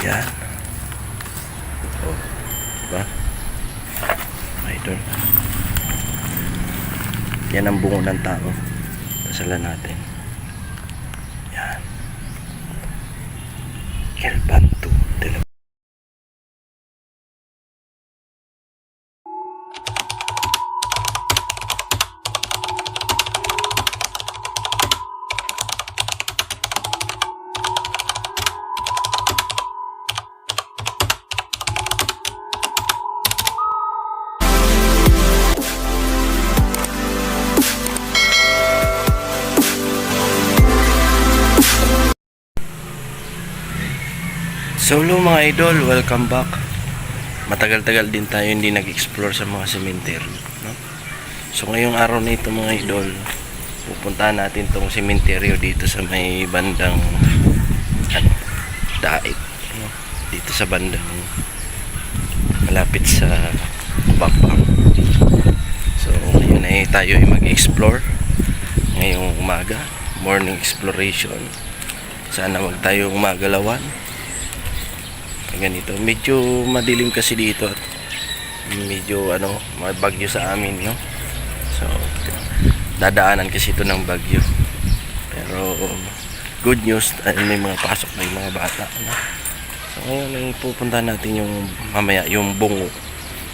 Yan. Oh, diba? Mga idol. Yan ang bungo ng tao. Pasalan natin. Yan. Kelbanto de la. So hello mga idol, welcome back. Matagal-tagal din tayo hindi nag-explore sa mga cemetery, no? So ngayong araw na ito mga idol, pupuntahan natin tong cemetery dito sa may bandang Daig, no? Dito sa bandang malapit sa Bakbang. So ngayon ay tayo ay mag-explore ngayong umaga, morning exploration. Sana wag tayong magalawan. Ganito, medyo madilim kasi dito at medyo may bagyo sa amin, no? So dadaanan kasi ito ng bagyo, pero good news ay may mga pasok na yung mga bata, no? So ngayon ay pupuntahan natin yung mamaya yung bungo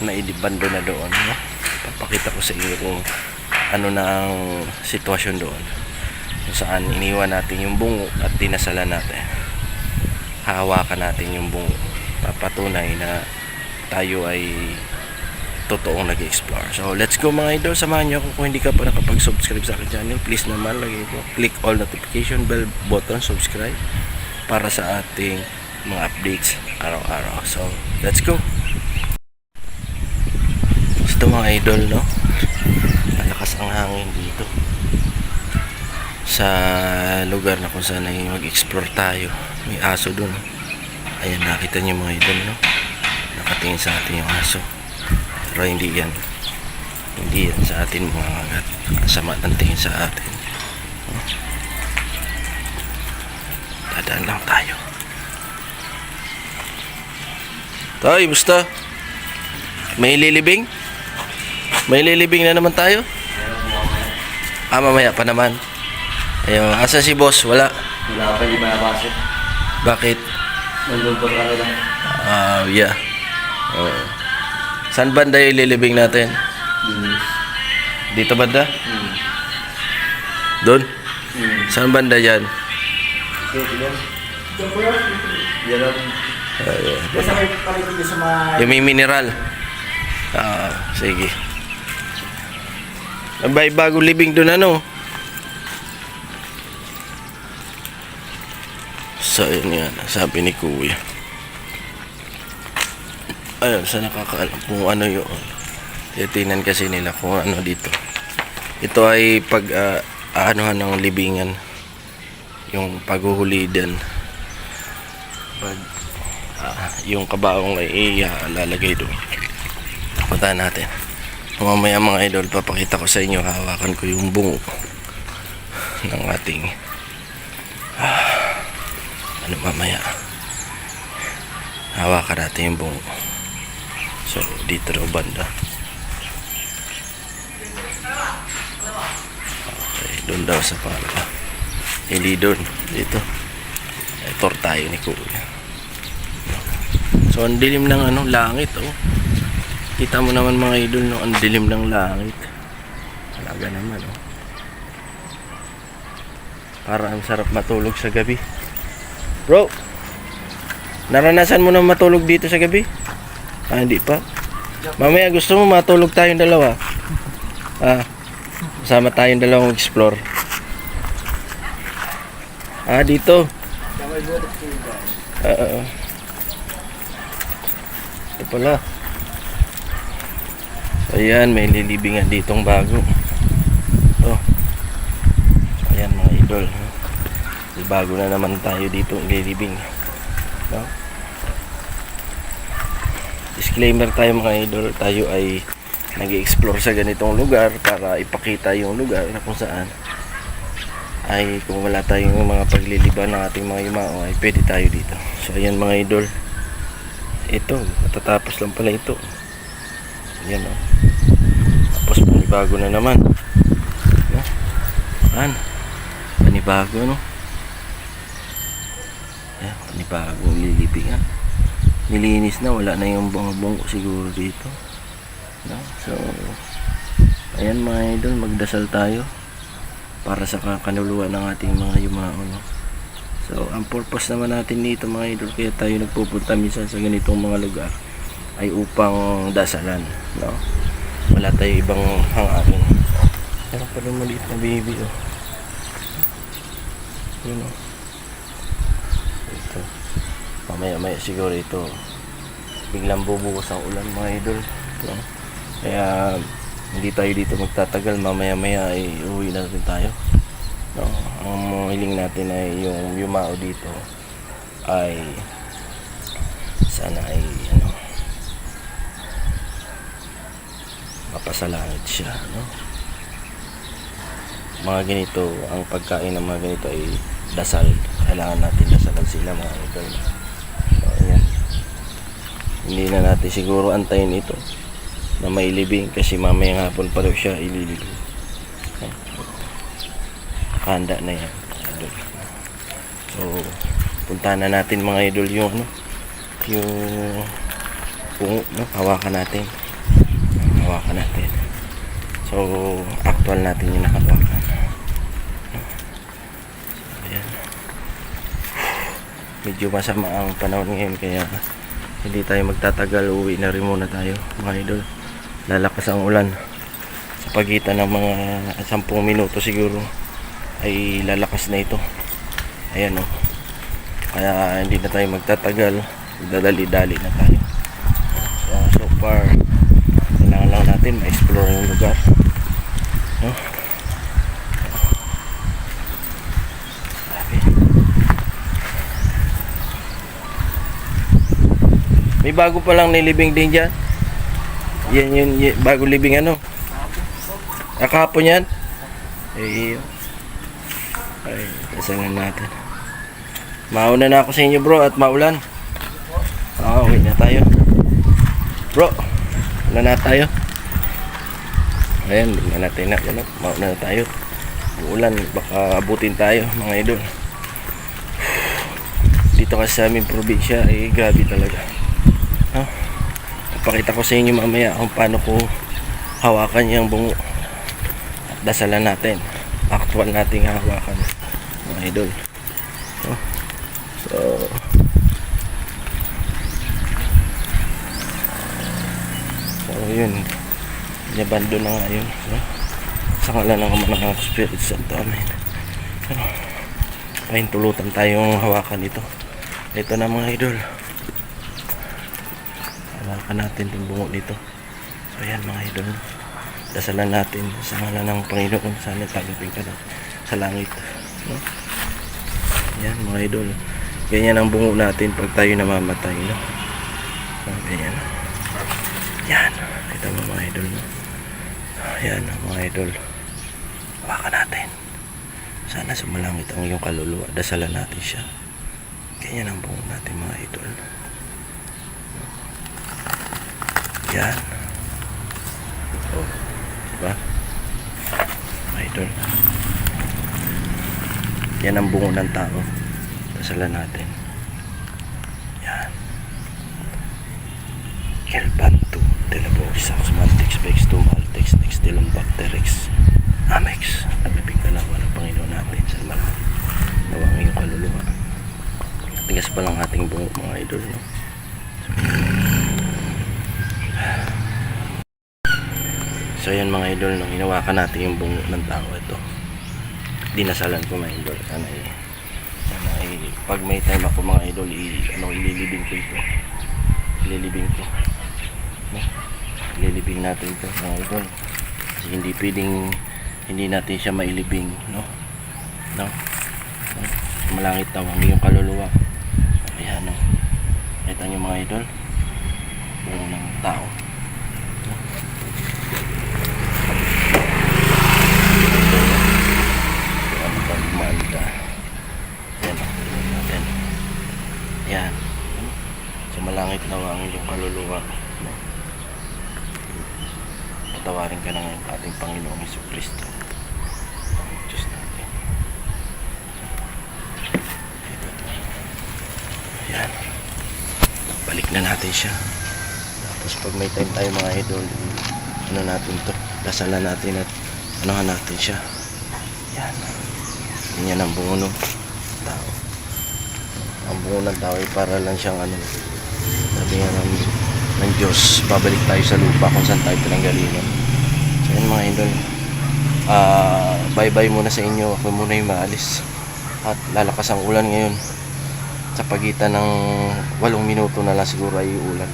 na idibando na doon, no? Papakita ko sa inyo kung ano na ang sitwasyon doon, kung saan iniwan natin yung bungo at dinasalan natin. Hahawakan natin yung bungo, papatunay na tayo ay totoong nag-explore. So let's go mga idol, samahan nyo ako. Kung hindi ka pa nakapag-subscribe sa akin channel, please naman lagay po, click all notification bell button, subscribe para sa ating mga updates araw-araw. So let's go. Ito mga idol, no, malakas ang hangin dito sa lugar na kung saan ay mag-explore tayo. May aso dun. Ayan, nakita niyo mga idol, no? Nakatingin sa atin yung aso. Pero hindi yan sa atin mga kagat. Sama ng tingin sa atin. Dadaan lang tayo. Tay, musta? May lilibing? May lilibing na naman tayo? Mamaya pa naman. Ayun, asa si boss? Wala. Wala pa yung binabasa. Bakit? Nandun po ka lang. Yeah. Saan banda yung lilibing natin? Dito banda? Doon? Saan banda yan? Yung may mineral. Sige. May bagong libing doon, ano? So yun yan, sabi ni Kuya. Ayun, sa nakakaalam kung ano yun. Titinan kasi nila kung ano dito. Ito ay anuhan ng libingan, yung paghuhulidan. Yung kabaong ay lalagay doon. Puntahan natin. Mamaya mga idol, papakita ko sa inyo, hawakan ko yung bungo ng ating mamaya hawakan natin yung bungo. So dito daw banda. Okay, doon daw sa pangalawa, hindi doon, dito. Tour tayo ni Kuya. So ang dilim ng langit, oh. Kita mo naman mga idol, no, ang dilim ng langit. Talaga naman, oh. Para ang sarap matulog sa gabi. Bro, naranasan mo na matulog dito sa gabi? Hindi pa. Mamaya gusto mo matulog tayong dalawa? Kasama tayong dalawang explore. Dito. Ito pala. Ayan, may lilibingan ditong bago. Ayan mga idol. Bago na naman tayo dito ililibing, no? Disclaimer tayo mga idol, tayo ay nag-explore sa ganitong lugar para ipakita yung lugar na kung saan ay kung wala tayong mga pagliliban ng ating mga yumao ay pwede tayo dito. So ayan mga idol, ito matatapos lang pala ito. Ayan o, tapos panibago na naman, no? Ayan, panibago, no? Ayan, panibagong lilibingan. Nilinis na, wala na yung bungo siguro dito, no? So ayan mga idol, magdasal tayo para sa kanuluan ng ating mga yumao, no? So ang purpose naman natin dito mga idol, kaya tayo nagpupunta minsan sa ganitong mga lugar, ay upang dasalan, no? Wala tayo ibang hangarin. Meron pa rin maliit na baby, oh. Yun, oh. Ito, mamaya siguro ito biglang bubuhos ang ulan mga idol, no? Kaya hindi tayo dito magtatagal, mamaya ay uwi na rin tayo, no? Ang hiling natin ay yung yumao dito ay sana ay mapasalamat siya, no? Mga ganito, ang pagkain ng mga ganito ay dasal. Kailangan natin dasalan sila mga idol. So ayan, hindi na natin siguro antayin ito na mailibing kasi mamayang hapon pa daw siya ililibing. Handa na yan, idol. So puntahan na natin mga idol yung yung pungo, no? Hawakan natin. So actual natin yung nakahawakan. So ayan, medyo masama ang panahon ngayon, kaya hindi tayo magtatagal, uwi na rin muna tayo mga idol. Lalakas ang ulan, sa pagitan ng mga 10 minuto siguro ay lalakas na ito. Ayan, oh. Kaya hindi na tayo magtatagal, dadali-dali na tayo. So far kailangan lang natin ma-explore yung lugar, no? May bago pa lang nilibing din dyan. Yan yun, bago libing ano. Kahapon yan. Ay, kasangan natin. Mauna na ako sa inyo bro at maulan. Uwi na tayo bro, wala na tayo. Ayan, hindi na natin na, mauna na tayo. Uulan, baka abutin tayo mga idol. Dito kasi sa aming probinsya ay grabe talaga, no? Ipakita ko sa inyo mamaya kung paano ko hawakan yung bungo at dasalan natin, actual nating hawakan mga idol, no? So yun, nabando na nga yun, no? Sa ngalan ng mga Spirit Santo, amen. Pahintulutan tayong hawakan ito. Ito na mga idol, hawakan natin yung bungo nito. So yan mga idol, dasalan natin sa ngalan ng Panginoon, sana tagapin ka sa langit, no? Yan mga idol, ganyan ang bungo natin pag tayo namamatay, no? So, ganyan. Yan, ito mga idol, no? Yan mga idol, hawakan natin. Sana sumalangit ang iyong kaluluwa, dasalan natin siya. Ganyan ang bungo natin mga idol. Yan. Oh, diba? Mga idol, yan ang bungo ng tao, dasalan natin. Yan. Kelpanto, Telebosax, Mantex, Bex, Tumaltex, Nextilum, Bacterex, Amex. Nagbibig dalawa ng Panginoon natin sa malang nawang iyong kaluluwa. Tigas pa lang ating bungo mga idol, no? So yan mga idol, nung hinawakan natin yung bungo ng tao, ito dinasalan ko mga idol. Sana pag may time ako mga idol, ililibing ko ito. Ililibing ko, no? Ililibing natin ito mga idol, kasi hindi pwedeng hindi natin siya mailibing, no? Malangit daw ang iyong kaluluwa. Ayan, no? Kita nyo mga idol, bungo ng tao, no? Mga Yan. Yan. Yan. Sumalangit na ang iyong kaluluwa. No? Patawarin ka na ngayon ating Panginoong Jesucristo. Diyos natin. Yan. Balik na natin siya. Tapos pag may time tayo mga idol, ano natin to, dasalan natin at anuhan natin siya. Yan. Ganyan ang bungo ng tao. Ang bungo ng tao ay para lang siyang ano, sabi nga ng Diyos, babalik tayo sa lupa kung saan tayo pinanggalingan. So yun mga idol, bye bye muna sa inyo. Ako muna yung maalis at lalakas ang ulan ngayon. Sa pagitan ng 8 minuto na lang siguro ay ulan.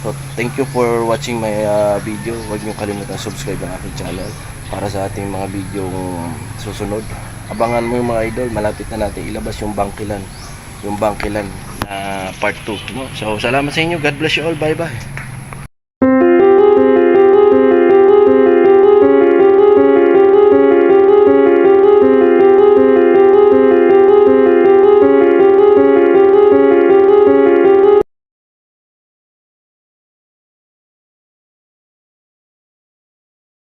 So thank you for watching my video. Huwag niyo kalimutan subscribe ang aking channel para sa ating mga video susunod. Abangan mo yung mga idol, malapit na natin ilabas yung bangkilan na part 2. So salamat sa inyo, God bless you all, bye bye.